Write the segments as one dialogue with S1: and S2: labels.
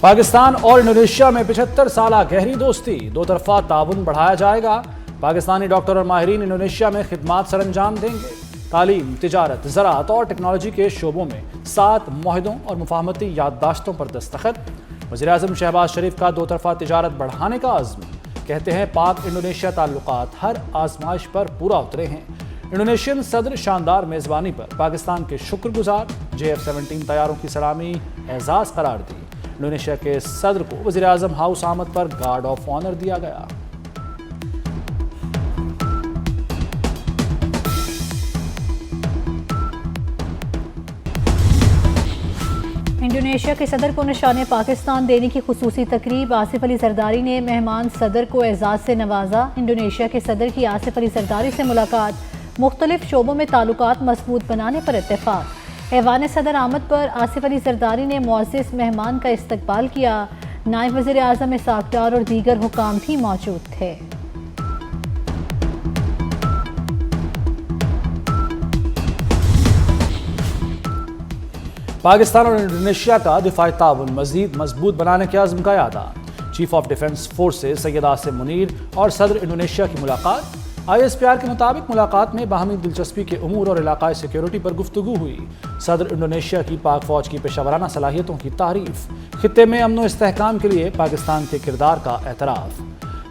S1: پاکستان اور انڈونیشیا میں 75 سالہ گہری دوستی، دو طرفہ تعاون بڑھایا جائے گا۔ پاکستانی ڈاکٹر اور ماہرین انڈونیشیا میں خدمات سر انجام دیں گے۔ تعلیم، تجارت، زراعت اور ٹیکنالوجی کے شعبوں میں 7 معاہدوں اور مفاہمتی یادداشتوں پر دستخط۔ وزیراعظم شہباز شریف کا دو طرفہ تجارت بڑھانے کا عزم، کہتے ہیں پاک انڈونیشیا تعلقات ہر آزمائش پر پورا اترے ہیں۔ انڈونیشین صدر شاندار میزبانی پر پاکستان کے شکر گزار، JF-17 طیاروں کی سلامی اعزاز قرار دی۔ انڈونیشیا کے صدر کو وزیراعظم ہاؤس آمد پر گارڈ آف آنر دیا گیا۔
S2: انڈونیشیا کے صدر کو نشان پاکستان دینے کی خصوصی تقریب، آصف علی زرداری نے مہمان صدر کو اعزاز سے نوازا۔ انڈونیشیا کے صدر کی آصف علی زرداری سے ملاقات، مختلف شعبوں میں تعلقات مضبوط بنانے پر اتفاق۔ ایوان صدر آمد پر آصف علی زرداری نے معزز مہمان کا استقبال کیا۔ نائب وزیر اعظم اسحاق ڈار اور دیگر حکام بھی موجود تھے۔
S1: پاکستان اور انڈونیشیا کا دفاعی تعاون مزید مضبوط بنانے کے عزم کا اعادہ۔ Chief of defence forces Syed Asim Munir اور صدر انڈونیشیا کی ملاقات۔ ISPR کے مطابق ملاقات میں باہمی دلچسپی کے امور اور علاقائی سیکیورٹی پر گفتگو ہوئی۔ صدر انڈونیشیا کی پاک فوج کی پیشہ ورانہ صلاحیتوں کی تعریف، خطے میں امن و استحکام کے لیے پاکستان کے کردار کا اعتراف۔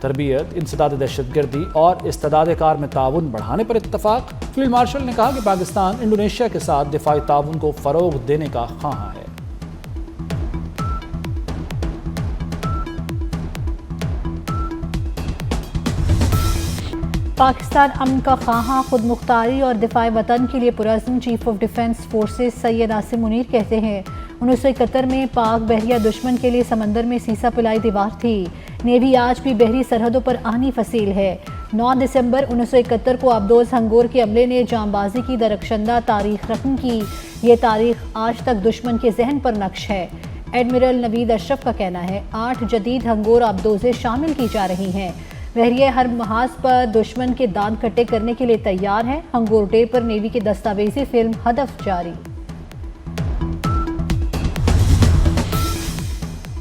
S1: تربیت، انسداد دہشت گردی اور استعداد کار میں تعاون بڑھانے پر اتفاق۔ فیلڈ مارشل نے کہا کہ پاکستان انڈونیشیا کے ساتھ دفاعی تعاون کو فروغ دینے کا خواہاں ہے۔
S2: پاکستان امن کا خواہاں، خود مختاری اور دفاع وطن کے لیے پرعزم۔ Chief of defence forces Syed Asim Munir کہتے ہیں 1971 میں پاک بحریہ دشمن کے لیے سمندر میں سیسا پلائی دیوار تھی۔ نیوی آج بھی بحری سرحدوں پر آہنی فصیل ہے۔ 9 دسمبر 1971 کو آبدوز ہنگور کے عملے نے جاں بازی کی درخشندہ تاریخ رقم کی۔ یہ تاریخ آج تک دشمن کے ذہن پر نقش ہے۔ ایڈمرل نوید اشرف کا کہنا ہے 8 جدید ہنگور آبدوزیں شامل کی جا رہی ہیں۔ بحریہ ہر محاذ پر دشمن کے دانت کھٹے کرنے کے لیے تیار ہے۔ ہنگور ڈے پر نیوی کی دستاویزی فلم ہدف جاری۔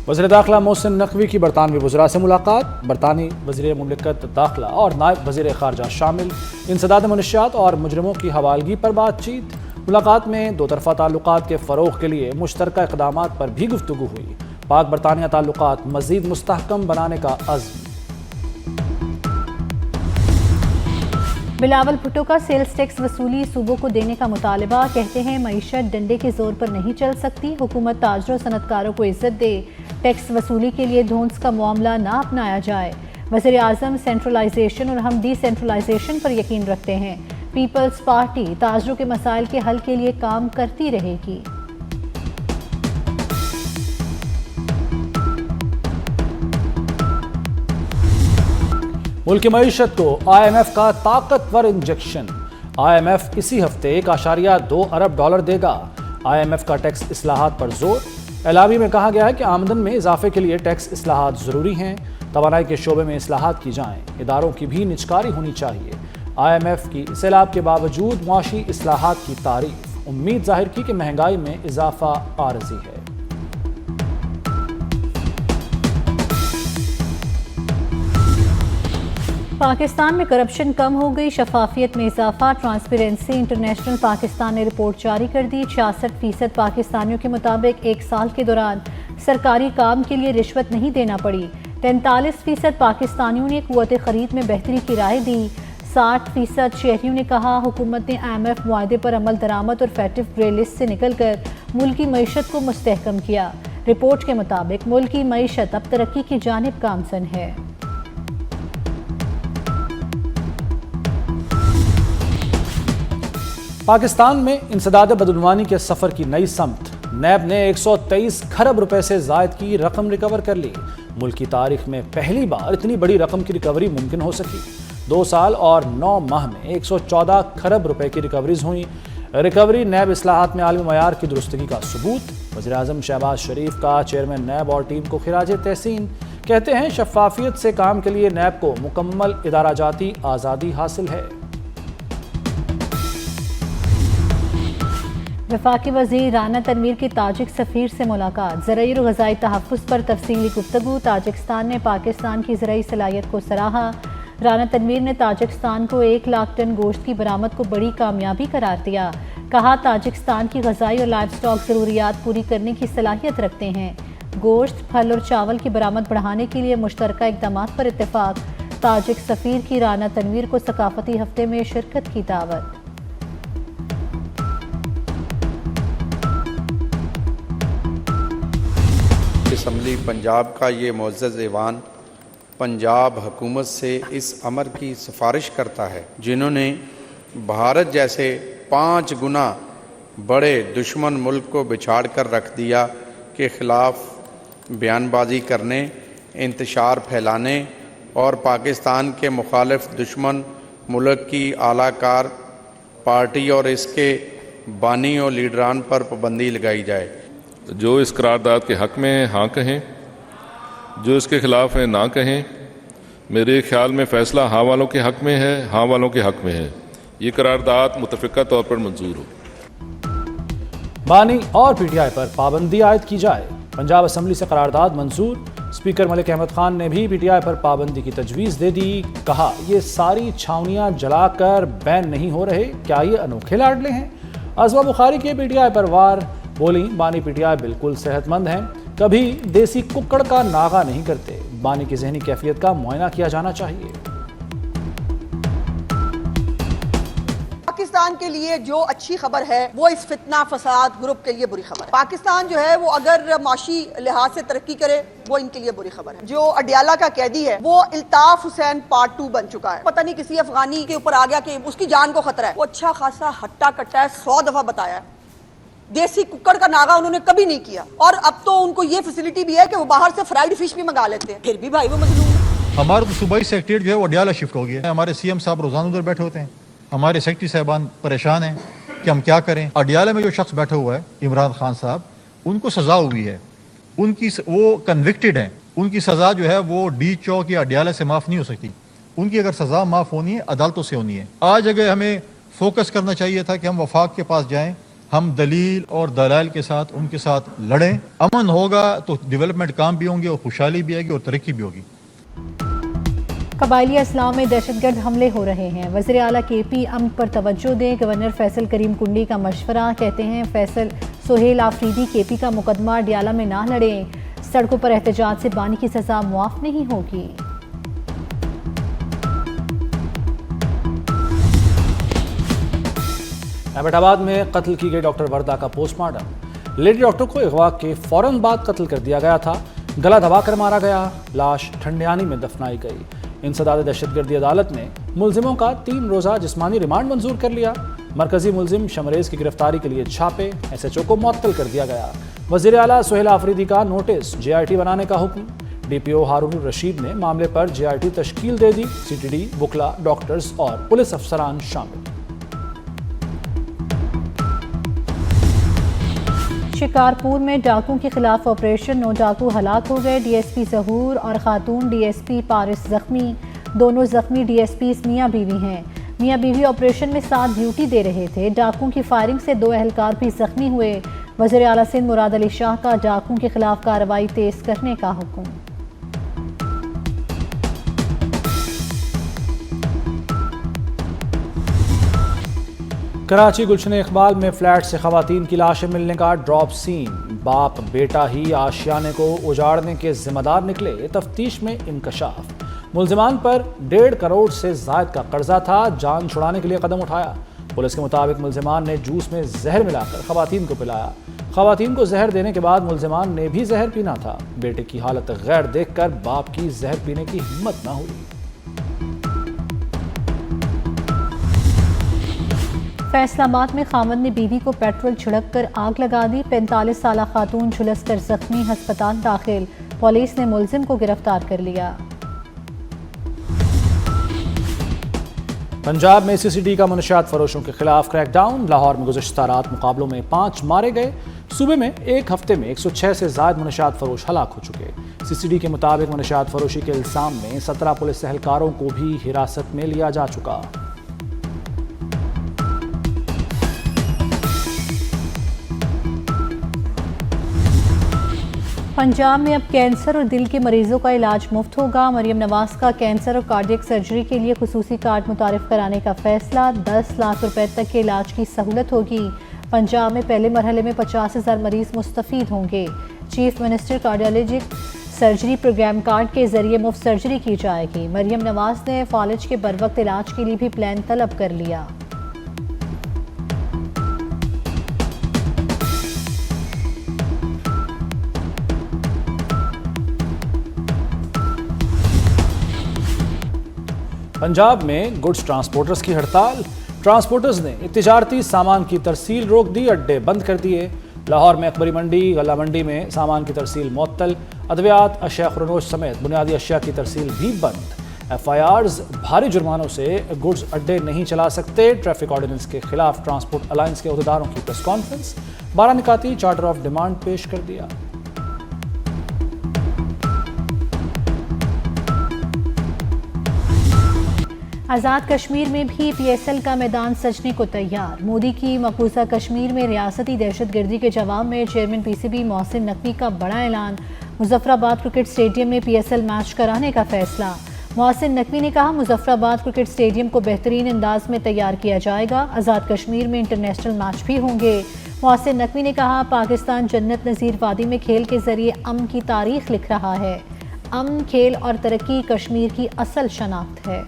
S1: وزیر داخلہ محسن نقوی کی برطانوی وزراء سے ملاقات۔ برطانوی وزیر مملکت داخلہ اور نائب وزیر خارجہ شامل۔ انسداد منشیات اور مجرموں کی حوالگی پر بات چیت۔ ملاقات میں دو طرفہ تعلقات کے فروغ کے لیے مشترکہ اقدامات پر بھی گفتگو ہوئی۔ پاک برطانیہ تعلقات مزید مستحکم بنانے کا عزم۔
S2: بلاول بھٹو کا سیلز ٹیکس وصولی صوبوں کو دینے کا مطالبہ، کہتے ہیں معیشت ڈنڈے کے زور پر نہیں چل سکتی، حکومت تاجروں صنعت کاروں کو عزت دے، ٹیکس وصولی کے لیے دھونس کا معاملہ نہ اپنایا جائے۔ وزیر اعظم سینٹرلائزیشن اور ہم ڈی سینٹرلائزیشن پر یقین رکھتے ہیں، پیپلز پارٹی تاجروں کے مسائل کے حل کے لیے کام کرتی رہے گی۔
S1: ملک کی معیشت کو IMF کا طاقتور انجیکشن۔ IMF اسی ہفتے $1.2 ارب دے گا۔ IMF کا ٹیکس اصلاحات پر زور۔ اعلامیے میں کہا گیا ہے کہ آمدن میں اضافے کے لیے ٹیکس اصلاحات ضروری ہیں، توانائی کے شعبے میں اصلاحات کی جائیں، اداروں کی بھی نجکاری ہونی چاہیے۔ IMF کی سیلاب کے باوجود معاشی اصلاحات کی تعریف، امید ظاہر کی کہ مہنگائی میں اضافہ عارضی ہے۔
S2: پاکستان میں کرپشن کم ہو گئی، شفافیت میں اضافہ۔ ٹرانسپیرنسی انٹرنیشنل پاکستان نے رپورٹ جاری کر دی۔ 66% پاکستانیوں کے مطابق ایک سال کے دوران سرکاری کام کے لیے رشوت نہیں دینا پڑی۔ 43% پاکستانیوں نے قوت خرید میں بہتری کی رائے دی۔ 60% شہریوں نے کہا حکومت نے IMF معاہدے پر عمل درآمد اور فیٹو گرے لسٹ سے نکل کر ملکی معیشت کو مستحکم کیا۔ رپورٹ کے مطابق ملکی معیشت اب ترقی کی جانب گامزن ہے۔
S1: پاکستان میں انسداد بدعنوانی کے سفر کی نئی سمت۔ نیب نے 123 کھرب روپے سے زائد کی رقم ریکور کر لی۔ ملک کی تاریخ میں پہلی بار اتنی بڑی رقم کی ریکوری ممکن ہو سکی۔ 2 سال اور 9 ماہ میں 114 کھرب روپے کی ریکوریز ہوئیں۔ ریکوری نیب اصلاحات میں عالمی معیار کی درستگی کا ثبوت۔ وزیراعظم شہباز شریف کا چیئرمین نیب اور ٹیم کو خراج تحسین، کہتے ہیں شفافیت سے کام کے لیے نیب کو مکمل ادارہ جاتی آزادی حاصل ہے۔
S2: वफाकी वज़ीर राना तनवीर की ताजिक सफ़ीर से मुलाकात। ज़रई और ग़ज़ाई तहफ़्फ़ुज़ पर तफसीली गुफ्तगू। ताजिकिस्तान ने पाकिस्तान की ज़रई सलाहियत को सराहा। राना तनवीर ने ताजिकिस्तान को 1 लाख टन गोश्त की बरामद को बड़ी कामयाबी करार दिया। कहा ताजिकिस्तान की ग़ज़ाई और लाइव स्टॉक ज़रूरियात पूरी करने की सलाहियत रखते हैं। गोश्त, फल और चावल की बरामद बढ़ाने के लिए मुश्तरका इक़दामात पर इत्तेफाक। ताजिक सफ़ीर की राना तनवीर को सकाफ़ती हफ्ते में शिरकत की दावत।
S3: असम्बली पंजाब का ये मुअज़्ज़ज़ ऐवान पंजाब हुकूमत से इस अमर की सिफारिश करता है जिन्होंने भारत जैसे 5 गुना बड़े दुश्मन मुल्क को बिछाड़ कर रख दिया के ख़िलाफ़ बयानबाजी करने, इंतशार फैलाने और पाकिस्तान के मुखालिफ दुश्मन मुल्क की आलाकार पार्टी और इसके बानी और लीडरान पर पाबंदी लगाई जाए।
S4: जो इस करारदाद के हक़ में हैं हाँ कहें, जो इसके ख़िलाफ़ हैं ना कहें। मेरे ख़्याल में फ़ैसला हाँ वालों के हक़ में है, हाँ वालों के हक़ में है। ये करारदाद मुतफ़िक़ा तौर पर मंजूर हो।
S1: बानी और पीटीआई पर पाबंदी आयद की जाए। पंजाब असम्बली से करारदाद मंजूर। स्पीकर मलिक अहमद खान ने भी पीटीआई पर पाबंदी की तजवीज़ दे दी। कहा ये सारी छावनियाँ जलाकर बैन नहीं हो रहे, क्या ये अनोखे लाडले हैं? अज़वा बुखारी के पीटीआई पर वार। बोली बानी पीटीआई बिल्कुल सेहतमंद हैं, कभी देसी कुक्कड़ का नागा नहीं करते। बानी की ज़हनी कैफियत का मुआयना किया जाना चाहिए।
S5: पाकिस्तान के लिए जो अच्छी खबर है वो इस फितना फसाद ग्रुप के लिए बुरी खबर है। पाकिस्तान जो है वो अगर माशी लिहाज से तरक्की करे वो इनके लिए बुरी खबर है। जो अडियाला का कैदी है वो इल्ताफ हुसैन पार्ट 2 बन चुका है। पता नहीं किसी अफगानी के ऊपर आ गया कि उसकी जान को खतरा है। वो अच्छा खासा हट्टा कट्टा है, 100 दफा बताया। देसी कुक्कड़ का नागा उन्होंने कभी नहीं किया। और अब तो उनको ये फैसिलिटी भी है कि वो बाहर से फ्राइड फिश भी मंगा लेते हैं। फिर भी भाई वो मजलूम है।
S6: हमारा तो सूबाई सेक्रेटरीट जो है वो अडियाला शिफ्ट हो गया है। हमारे सीएम साहब रोजाना उधर बैठे होते हैं। हमारे सेक्रेटरी साहबान परेशान हैं कि हम क्या करें। अडियाला में जो शख्स बैठा हुआ है इमरान खान साहब, उनको सजा हुई है, उनकी वो कन्विक्टेड हैं। उनकी सजा जो है वो डी चौक या अडियाला से माफ नहीं हो सकती। उनकी अगर सजा माफ होनी है अदालतों से होनी है। आज अगर हमें फोकस करना चाहिए था कि हम वफाक के पास जाएं, हम दलील और दलाल के साथ उनके साथ लड़ें। अमन होगा तो डेवलपमेंट काम भी होंगे और खुशहाली भी आएगी और तरक्की भी होगी।
S2: कबायली अजलाओं में दहशतगर्द हमले हो रहे हैं। वज़ीर आला KP अमन पर तवज्जो दें। गवर्नर फैसल करीम कुंडी का मशवरा। कहते हैं फैसल सोहेल आफरीदी KP का मुकदमा अडियाला में ना लड़ें। सड़कों पर एहतजाज से बानी की सजा मुआफ नहीं होगी।
S1: एबटाबाद में कत्ल की गई डॉक्टर वर्दा का पोस्टमार्टम। लेडी डॉक्टर को अगवा के फौरन बाद कत्ल कर दिया गया था। गला दबाकर मारा गया। लाश ठंडियानी में दफनाई गई। इंसदाद दहशतगर्दी अदालत ने मुलजिमों का 3 रोज़ा जिस्मानी रिमांड मंजूर कर लिया। मरकजी मुलजिम शमरेज की गिरफ्तारी के लिए छापे। SHO को मुअत्तल कर दिया गया। वज़ीर आला सोहेल आफरीदी का नोटिस JIT बनाने का हुक्म। DPO हारून रशीद ने मामले पर JIT तश्कील दे दी। CTD, वकला, डॉक्टर्स और पुलिस अफसरान शामिल।
S2: शिकारपुर में डाकू के खिलाफ ऑपरेशन। 9 डाकू हलाक हो गए। DSP ज़हूर और खातून DSP पारिस जख्मी। दोनों जख्मी DSPs मियाँ बीवी हैं। मियाँ बीवी ऑपरेशन में साथ ड्यूटी दे रहे थे। डाकू की फायरिंग से 2 एहलकार भी जख्मी हुए। वज़ीर आला सिंध मुराद अली शाह का डाकू के खिलाफ कार्रवाई तेज करने का हुक्म।
S1: कराची गुलशन इकबाल में फ्लैट से खवातीन की लाशें मिलने का ड्रॉप सीन। बाप बेटा ही आशियाने को उजाड़ने के जिम्मेदार निकले। तफ्तीश में इंकशाफ। मुलजिमान पर 1.5 करोड़ से ज़ायद का कर्जा था। जान छुड़ाने के लिए कदम उठाया। पुलिस के मुताबिक मुलजिमान ने जूस में जहर मिलाकर खवातीन को पिलाया। खवातीन को जहर देने के बाद मुलजिमान ने भी जहर पीना था। बेटे की हालत गैर देखकर बाप की जहर पीने की हिम्मत न हुई।
S2: फैसलाबाद में खामद ने बीवी को पेट्रोल छिड़क कर आग लगा दी। 45 साल खातून झुलस कर जख्मी, अस्पताल दाखिल। पुलिस ने मुलजिम को गिरफ्तार कर लिया।
S1: पंजाब में CCD का मुनशियात फरोशों के खिलाफ क्रैकडाउन। लाहौर में गुज़श्ता रात मुकाबलों में 5 मारे गए। सूबे में एक हफ्ते में 106 से ज़ायद मुनशियात फरोश हलाक हो चुके। CCD के मुताबिक मुनशियात फरोशी के इल्ज़ाम में 17 पुलिस एहलकारों को भी हिरासत में लिया जा चुका।
S2: पंजाब में अब कैंसर और दिल के मरीजों का इलाज मुफ्त होगा। मरियम नवाज का कैंसर और कार्डियक सर्जरी के लिए खुसूसी कार्ड मुतारिफ कराने का फैसला। 10 लाख रुपए तक के इलाज की सहूलत होगी। पंजाब में पहले मरहले में 50,000 मरीज मुस्तफीद होंगे। Chief minister cardiologic surgery programme card के जरिए मुफ्त सर्जरी की जाएगी। मरियम नवाज ने फालिज के बरवक्त इलाज के लिए भी प्लान तलब कर लिया।
S1: पंजाब में गुड्स ट्रांसपोर्टर्स की हड़ताल। ट्रांसपोर्टर्स ने तिजारती सामान की तरसील रोक दी, अड्डे बंद कर दिए। लाहौर में अकबरी मंडी, गल्ला मंडी में सामान की तरसील मुअत्तल। अद्वियात, अशिया खुरनोश समेत बुनियादी अशिया की तरसील भी बंद। FIRs, भारी जुर्मानों से गुड्स अड्डे नहीं चला सकते। ट्रैफिक ऑर्डिनेंस के खिलाफ ट्रांसपोर्ट अलायंस के अहदेदारों की प्रेस कॉन्फ्रेंस। 12 निकाती चार्टर ऑफ डिमांड पेश कर दिया।
S2: आज़ाद कश्मीर में भी PSL का मैदान सजने को तैयार। मोदी की मकबूजा कश्मीर में रियासती दहशतगर्दी के जवाब में चेयरमैन PCB मोहसिन नकवी का बड़ा ऐलान। मुजफ्फराबाद क्रिकेट स्टेडियम में PSL मैच कराने का फैसला। मोहसिन नकवी ने कहा, मुजफ्फराबाद क्रिकेट स्टेडियम को बेहतरीन अंदाज में तैयार किया जाएगा। आज़ाद कश्मीर में इंटरनेशनल मैच भी होंगे। मोहसिन नकवी ने कहा, पाकिस्तान जन्नत नज़ीर वादी में खेल के जरिए अमन की तारीख लिख रहा है। अमन, खेल और तरक्की कश्मीर की असल शनाख्त है।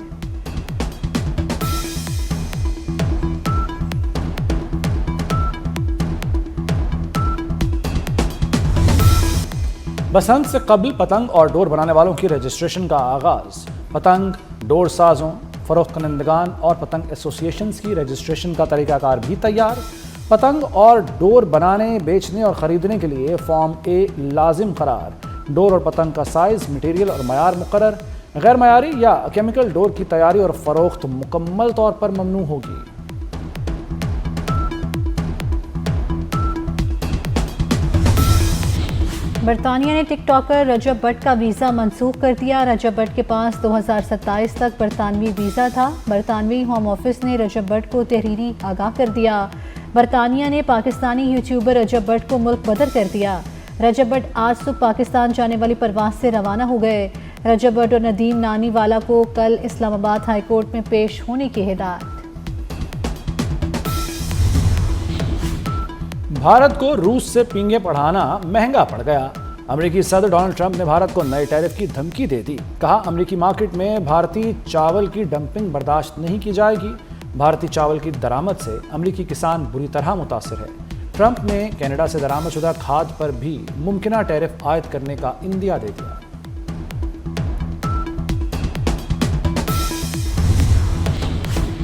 S1: बसंत से कबल पतंग और डोर बनाने वालों की रजिस्ट्रेशन का आगाज। पतंग, डोर साजों, फरोख्त कंदगान और पतंग एसोसिएशंस की रजिस्ट्रेशन का तरीकाकार भी तैयार। पतंग और डोर बनाने, बेचने और ख़रीदने के लिए फॉर्म A लाजिम करार। डोर और पतंग का साइज़, मटीरियल और मयार मुकर्रर। गैर मयारी या केमिकल डोर की तैयारी और फ़रोख्त मुकम्मल तौर पर ममनू होगी।
S2: बरतानिया ने टिकटॉकर रजब भट्ट का वीज़ा मनसूख कर दिया। रजब भट्ट के पास 2027 तक बरतानवी वीज़ा था। बरतानवी होम ऑफिस ने रजब भट्ट को तहरीरी आगाह कर दिया। बरतानिया ने पाकिस्तानी यूट्यूबर रजब भट्ट को मुल्क बदर कर दिया। रजब भट्ट आज सुबह पाकिस्तान जाने वाली परवाज़ से रवाना हो गए। रजब भट्ट और नदीम नानीवाला को कल इस्लामाबाद हाई कोर्ट में पेश होने की हिदायत।
S1: भारत को रूस से पींगे पढ़ाना महंगा पड़ गया। अमेरिकी सदर डोनाल्ड ट्रंप ने भारत को नए टैरिफ की धमकी दे दी। कहा, अमेरिकी मार्केट में भारतीय चावल की डंपिंग बर्दाश्त नहीं की जाएगी। भारतीय चावल की दरामद से अमेरिकी किसान बुरी तरह मुतासिर है। ट्रंप ने कनाडा से दरामदशुदा खाद पर भी मुमकिना टैरिफ आयद करने का इंदिया दे दिया।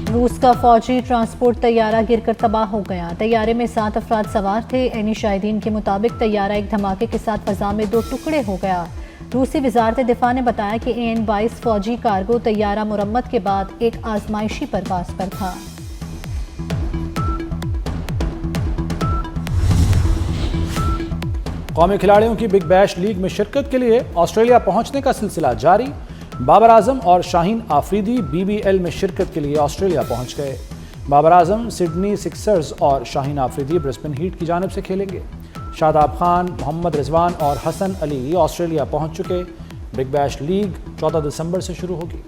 S2: रूस का फौजी ट्रांसपोर्ट तैयारा गिरकर तबाह हो गया। तैयारे में 7 अफराद सवार थे। ऐनी शाहिदीन के मुताबिक तैयारा एक धमाके के साथ फजा में 2 टुकड़े हो गया। रूसी वजारत दिफा ने बताया कि AN-22 फौजी कार्गो तैयारा मुरम्मत के बाद एक आजमाइशी परवाज पर था।
S1: कौमी खिलाड़ियों की बिग बैश लीग में शिरकत के लिए ऑस्ट्रेलिया पहुंचने का सिलसिला जारी। बाबर आजम और शाहीन आफरीदी BBL में शिरकत के लिए ऑस्ट्रेलिया पहुंच गए। बाबर आजम सिडनी सिक्सर्स और शाहीन आफरीदी ब्रिस्बेन हीट की जानिब से खेलेंगे। शादाब खान, मोहम्मद रिजवान और हसन अली ऑस्ट्रेलिया पहुंच चुके। बिग बैश लीग 14 दिसंबर से शुरू होगी।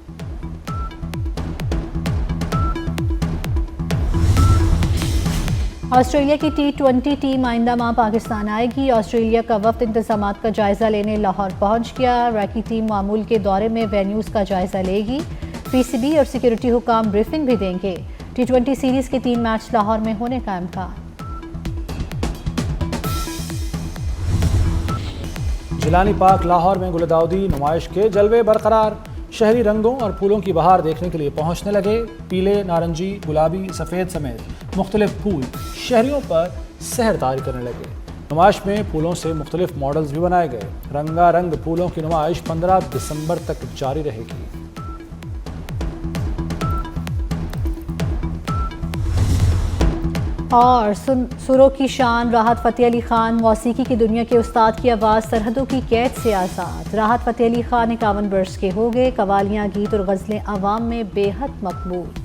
S2: ऑस्ट्रेलिया की T20 टीम आइंदा माह पाकिस्तान आएगी। ऑस्ट्रेलिया का वफ्द इंतजामात का जायजा लेने लाहौर पहुंच गया। रैकी टीम मामूल के दौरे में वेन्यूज़ का जायजा लेगी। PCB और सिक्योरिटी हुकाम ब्रीफिंग भी देंगे। T20 सीरीज के 3 मैच लाहौर में होने का इम्कान।
S1: जिलानी पार्क लाहौर में गुलदाउदी नुमाइश के जलवे बरकरार। शहरी रंगों और फूलों की बहार देखने के लिए पहुंचने लगे। पीले, नारंगी, गुलाबी, सफ़ेद समेत मुख्तलिफ फूल शहरियों पर सहरदारी करने लगे। नुमाइश में फूलों से मुख्तलिफ मॉडल्स भी बनाए गए। रंगारंग फूलों की नुमाइश 15 दिसंबर तक जारी रहेगी।
S2: और सुरों की शान राहत फ़तेह अली खान, मौसीकी की दुनिया के उस्ताद की आवाज़ सरहदों की कैद से आज़ाद। राहत फ़तेह अली खान 51 बरस के हो गए। कवालियाँ, गीत और गज़लें आवाम में बेहद मकबूल।